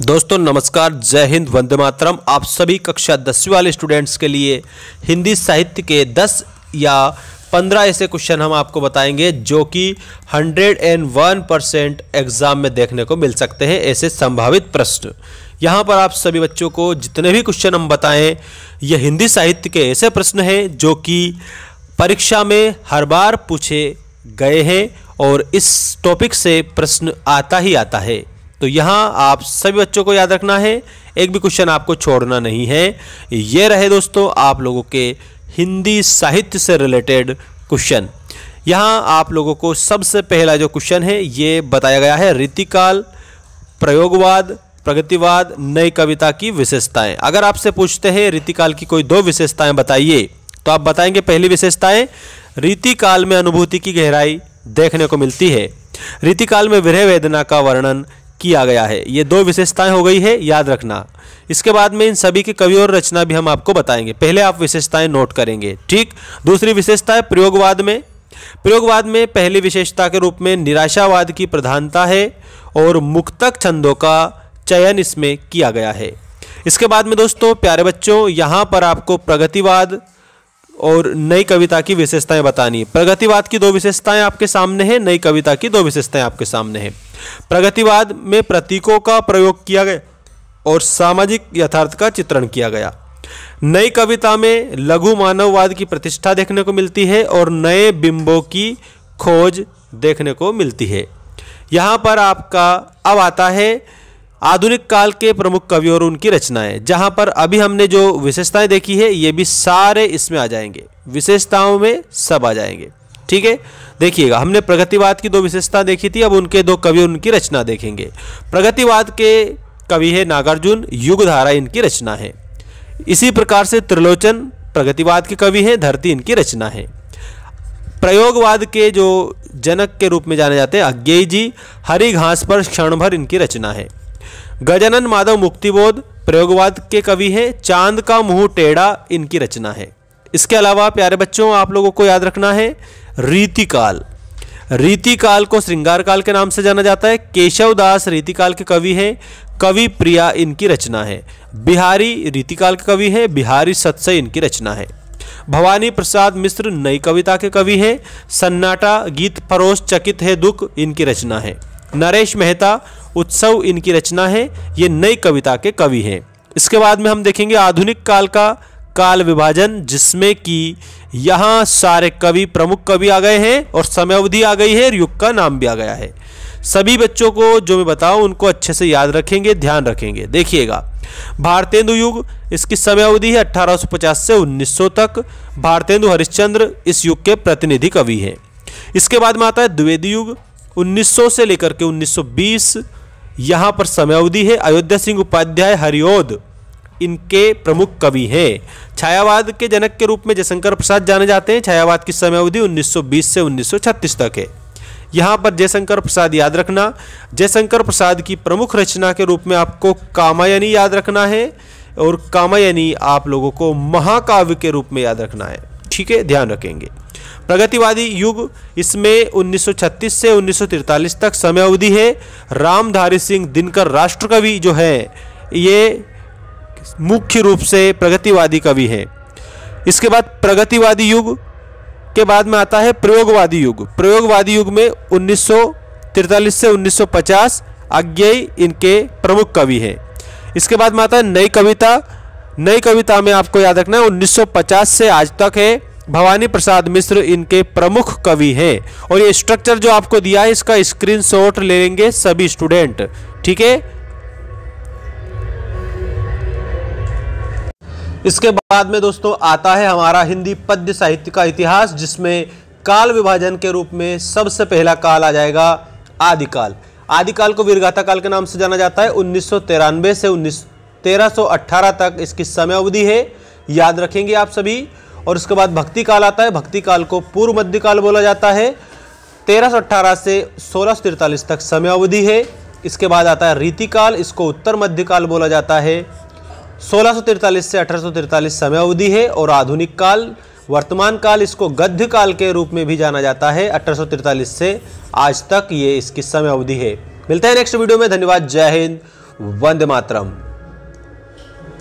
दोस्तों नमस्कार, जय हिंद, वंदे मातरम। आप सभी कक्षा 10वीं वाले स्टूडेंट्स के लिए हिंदी साहित्य के 10 या 15 ऐसे क्वेश्चन हम आपको बताएंगे जो कि 101% एग्जाम में देखने को मिल सकते हैं। ऐसे संभावित प्रश्न यहाँ पर आप सभी बच्चों को जितने भी क्वेश्चन हम बताएं, ये हिंदी साहित्य के ऐसे प्रश्न हैं जो कि परीक्षा में हर बार पूछे गए हैं और इस टॉपिक से प्रश्न आता ही आता है। तो यहाँ आप सभी बच्चों को याद रखना है, एक भी क्वेश्चन आपको छोड़ना नहीं है। ये रहे दोस्तों आप लोगों के हिंदी साहित्य से रिलेटेड क्वेश्चन। यहाँ आप लोगों को सबसे पहला जो क्वेश्चन है ये बताया गया है, रीतिकाल, प्रयोगवाद, प्रगतिवाद, नई कविता की विशेषताएं। अगर आपसे पूछते हैं रीतिकाल की कोई 2 विशेषताएं बताइए, तो आप बताएंगे पहली विशेषताएं, रीतिकाल में अनुभूति की गहराई देखने को मिलती है। रीतिकाल में विरह वेदना का वर्णन किया गया है। ये 2 विशेषताएं हो गई है, याद रखना। इसके बाद में इन सभी के कवि और रचना भी हम आपको बताएंगे, पहले आप विशेषताएं नोट करेंगे, ठीक। दूसरी विशेषता है प्रयोगवाद में। प्रयोगवाद में पहली विशेषता के रूप में निराशावाद की प्रधानता है और मुक्तक छंदों का चयन इसमें किया गया है। इसके बाद में दोस्तों प्यारे बच्चों, यहाँ पर आपको प्रगतिवाद और नई कविता की विशेषताएं बतानी है। प्रगतिवाद की 2 विशेषताएं आपके सामने हैं, नई कविता की 2 विशेषताएं आपके सामने हैं। प्रगतिवाद में प्रतीकों का प्रयोग किया गया और सामाजिक यथार्थ का चित्रण किया गया। नई कविता में लघु मानववाद की प्रतिष्ठा देखने को मिलती है और नए बिंबों की खोज देखने को मिलती है। यहाँ पर आपका अब आता है आधुनिक काल के प्रमुख कवि और उनकी रचनाएं, जहां पर अभी हमने जो विशेषताएं देखी है ये भी सारे इसमें आ जाएंगे, विशेषताओं में सब आ जाएंगे, ठीक है। देखिएगा, हमने प्रगतिवाद की 2 विशेषता देखी थी, अब उनके 2 कवि और उनकी रचना देखेंगे। प्रगतिवाद के कवि है नागार्जुन, युगधारा इनकी रचना है। इसी प्रकार से त्रिलोचन प्रगतिवाद के कवि हैं, धरती इनकी रचना है। प्रयोगवाद के जो जनक के रूप में जाने जाते हैं अज्ञेय जी, हरी घास पर क्षण भर इनकी रचना है। गजानन माधव मुक्तिबोध प्रयोगवाद के कवि हैं, चांद का मुंह टेढ़ा इनकी रचना है। इसके अलावा प्यारे बच्चों आप लोगों को याद रखना है रीतिकाल। रीतिकाल को श्रृंगार काल के नाम से जाना जाता है। केशव दास रीतिकाल के कवि हैं, कवि प्रिया इनकी रचना है। बिहारी रीतिकाल के कवि हैं, बिहारी सत्सई इनकी रचना है। भवानी प्रसाद मिश्र नई कविता के कवि हैं, सन्नाटा गीत फरोश चकित है दुख इनकी रचना है। नरेश मेहता उत्सव इनकी रचना है, ये नई कविता के कवि हैं। इसके बाद में हम देखेंगे आधुनिक काल का काल विभाजन, जिसमें कि यहाँ सारे कवि प्रमुख कवि आ गए हैं और समय अवधि आ गई है और युग का नाम भी आ गया है। सभी बच्चों को जो मैं बताऊं उनको अच्छे से याद रखेंगे, ध्यान रखेंगे। देखिएगा, भारतेंदु युग, इसकी समय अवधि है 1850 से 1900 तक। भारतेंदु हरिश्चंद्र इस युग के प्रतिनिधि कवि हैं। इसके बाद में आता है द्विवेदी युग, 1900 से लेकर के 1920, यहाँ पर समय अवधि है। अयोध्या सिंह उपाध्याय हरिओद इनके प्रमुख कवि हैं। छायावाद के जनक के रूप में जयशंकर प्रसाद जाने जाते हैं। छायावाद की समय अवधि 1920 से 1936 तक है। यहाँ पर जयशंकर प्रसाद याद रखना। जयशंकर प्रसाद की प्रमुख रचना के रूप में आपको कामायनी याद रखना है और कामायनी आप लोगों को महाकाव्य के रूप में याद रखना है, ठीक है, ध्यान रखेंगे। प्रगतिवादी युग, इसमें 1936 से 1943 तक समय अवधि है। रामधारी सिंह दिनकर राष्ट्रकवि जो है ये मुख्य रूप से प्रगतिवादी कवि हैं। इसके बाद प्रगतिवादी युग के बाद में आता है प्रयोगवादी युग। प्रयोगवादी युग में 1943 से 1950 अज्ञेय इनके प्रमुख कवि हैं। इसके बाद में आता है नई कविता। नई कविता में आपको याद रखना है 1950 से आज तक है। भवानी प्रसाद मिश्र इनके प्रमुख कवि हैं और ये स्ट्रक्चर जो आपको दिया है इसका स्क्रीनशॉट ले लेंगे सभी स्टूडेंट, ठीक है। इसके बाद में दोस्तों आता है हमारा हिंदी पद्य साहित्य का इतिहास, जिसमें काल विभाजन के रूप में सबसे पहला काल आ जाएगा आदिकाल। आदिकाल को वीरगाथा काल के नाम से जाना जाता है। 1993 से 1318 तक इसकी समय अवधि है, याद रखेंगे आप सभी। और उसके बाद भक्ति काल आता है। भक्ति काल को पूर्व मध्यकाल बोला जाता है। 1318 से 1643 तक समय अवधि है। इसके बाद आता है रीतिकाल, इसको उत्तर मध्यकाल बोला जाता है। 1643 से 1843 समय अवधि है। और आधुनिक काल, वर्तमान काल, इसको गद्य काल के रूप में भी जाना जाता है। 1843 से आज तक ये इसकी समय अवधि है। मिलते हैं नेक्स्ट वीडियो में। धन्यवाद, जय हिंद, वंदे मातरम।